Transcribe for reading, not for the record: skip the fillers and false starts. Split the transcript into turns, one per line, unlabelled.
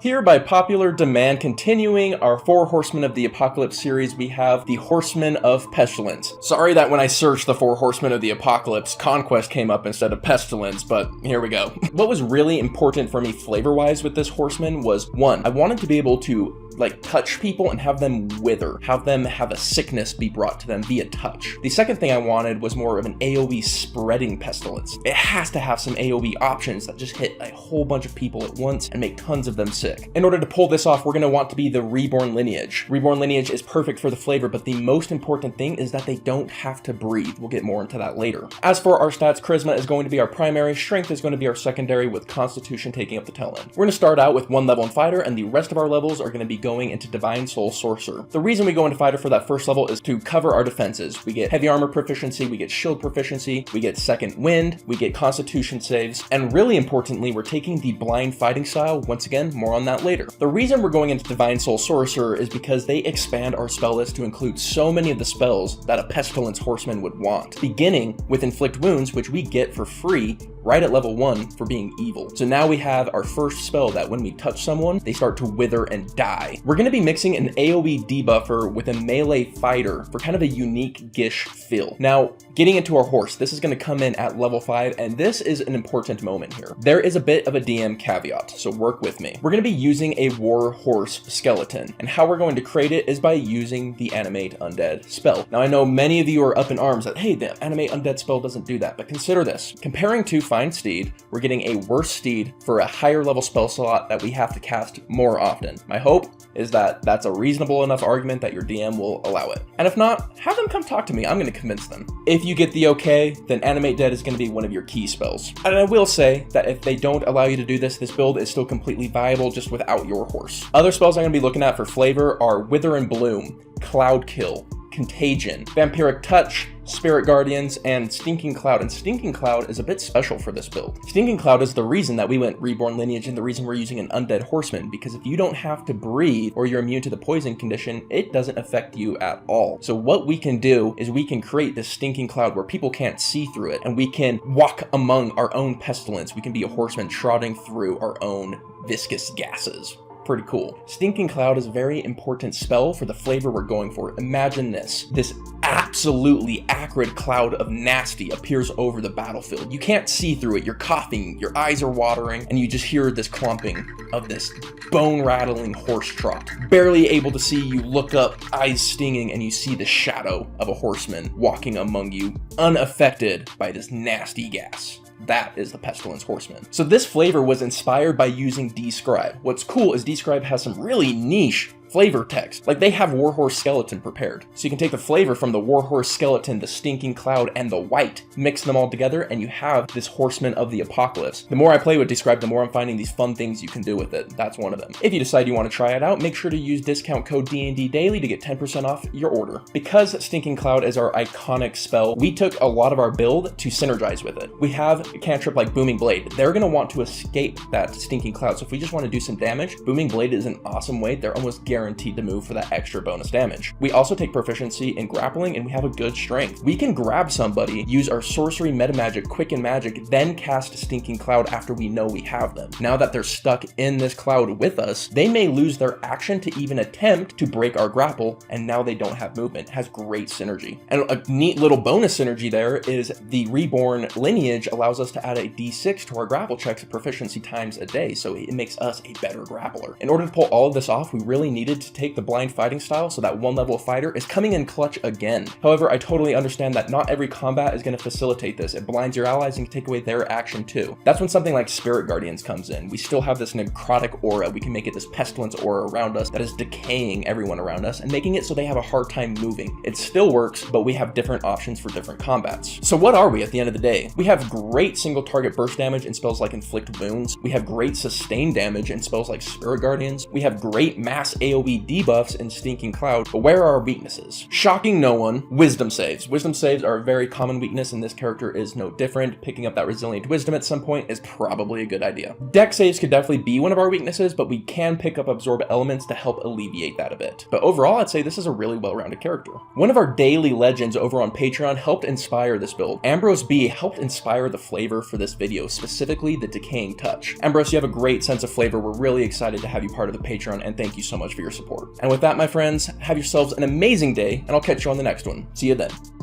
Here, by popular demand, continuing our Four Horsemen of the Apocalypse series, we have the Horseman of Pestilence. Sorry that when I searched the Four Horsemen of the Apocalypse, Conquest came up instead of Pestilence, but here we go. What was really important for me flavor-wise with this Horseman was, one, I wanted to be able to touch people and have them wither, have them have a sickness be brought to them via touch. The second thing I wanted was more of an AoE spreading pestilence. It has to have some AoE options that just hit a whole bunch of people at once and make tons of them sick. In order to pull this off, we're going to want to be the reborn lineage. Reborn lineage is perfect for the flavor, but the most important thing is that they don't have to breathe. We'll get more into that later. As for our stats, charisma is going to be our primary, strength is going to be our secondary, with constitution taking up the tail end. We're going to start out with 1 level in fighter, and the rest of our levels are going to be going into divine soul sorcerer. The reason we go into fighter for that first level is to cover our defenses. We get heavy armor proficiency, we get shield proficiency, we get second wind, we get constitution saves, and really importantly, we're taking the blind fighting style. Once again, more on that later. The reason we're going into divine soul sorcerer is because they expand our spell list to include so many of the spells that a pestilence horseman would want, beginning with inflict wounds, which we get for free right at level 1 for being evil. So now we have our first spell that when we touch someone, they start to wither and die. We're going to be mixing an AoE debuffer with a melee fighter for kind of a unique gish feel. Now, getting into our horse, this is going to come in at level 5, and this is an important moment here. There is a bit of a DM caveat, so work with me. We're going to be using a war horse skeleton, and how we're going to create it is by using the animate undead spell. Now, I know many of you are up in arms that, hey, the animate undead spell doesn't do that, but consider this. Comparing to Find Steed, we're getting a worse steed for a higher level spell slot that we have to cast more often. My hope is that that's a reasonable enough argument that your DM will allow it. And if not, have them come talk to me. I'm going to convince them. If you get the okay, then Animate Dead is going to be one of your key spells. And I will say that if they don't allow you to do this, this build is still completely viable just without your horse. Other spells I'm going to be looking at for flavor are Wither and Bloom, Cloud Kill, Contagion, Vampiric Touch, Spirit Guardians, and Stinking Cloud. And Stinking Cloud is a bit special for this build. Stinking Cloud is the reason that we went Reborn Lineage and the reason we're using an Undead Horseman, because if you don't have to breathe or you're immune to the poison condition, it doesn't affect you at all. So what we can do is we can create this Stinking Cloud where people can't see through it, and we can walk among our own pestilence. We can be a horseman trotting through our own viscous gases. Pretty cool. Stinking Cloud is a very important spell for the flavor we're going for. Imagine this. This absolutely acrid cloud of nasty appears over the battlefield. You can't see through it. You're coughing, your eyes are watering, and you just hear this clumping of this bone-rattling horse trot. Barely able to see, you look up, eyes stinging, and you see the shadow of a horseman walking among you, unaffected by this nasty gas. That is the Pestilence Horseman. So this flavor was inspired by using Describe. What's cool is Describe has some really niche flavor text. Like, they have Warhorse Skeleton prepared. So you can take the flavor from the Warhorse Skeleton, the Stinking Cloud, and the White, mix them all together, and you have this Horseman of the Apocalypse. The more I play with Describe, the more I'm finding these fun things you can do with it. That's one of them. If you decide you want to try it out, make sure to use discount code DND Daily to get 10% off your order. Because Stinking Cloud is our iconic spell, we took a lot of our build to synergize with it. We have a cantrip like Booming Blade. They're going to want to escape that Stinking Cloud, so if we just want to do some damage, Booming Blade is an awesome way. They're almost guaranteed to move for that extra bonus damage. We also take proficiency in grappling, and we have a good strength. We can grab somebody, use our sorcery, meta magic, quicken magic, then cast Stinking Cloud after we know we have them. Now that they're stuck in this cloud with us, they may lose their action to even attempt to break our grapple, and now they don't have movement. It has great synergy. And a neat little bonus synergy there is the Reborn Lineage allows us to add a d6 to our grapple checks at proficiency times a day, so it makes us a better grappler. In order to pull all of this off, we really needed to take the blind fighting style, so that 1 level fighter is coming in clutch again. However, I totally understand that not every combat is going to facilitate this. It blinds your allies and can take away their action too. That's when something like Spirit Guardians comes in. We still have this necrotic aura. We can make it this pestilence aura around us that is decaying everyone around us and making it so they have a hard time moving. It still works, but we have different options for different combats. So what are we at the end of the day? We have great single target burst damage in spells like Inflict Wounds. We have great sustained damage in spells like Spirit Guardians. We have great mass AoE AoE debuffs in Stinking Cloud, but where are our weaknesses? Shocking no one, wisdom saves. Wisdom saves are a very common weakness, and this character is no different. Picking up that resilient wisdom at some point is probably a good idea. Deck saves could definitely be one of our weaknesses, but we can pick up absorb elements to help alleviate that a bit. But overall, I'd say this is a really well-rounded character. One of our daily legends over on Patreon helped inspire this build. Ambrose B helped inspire the flavor for this video, specifically the Decaying Touch. Ambrose, you have a great sense of flavor. We're really excited to have you part of the Patreon, and thank you so much for your support. And with that, my friends, have yourselves an amazing day, and I'll catch you on the next one. See you then.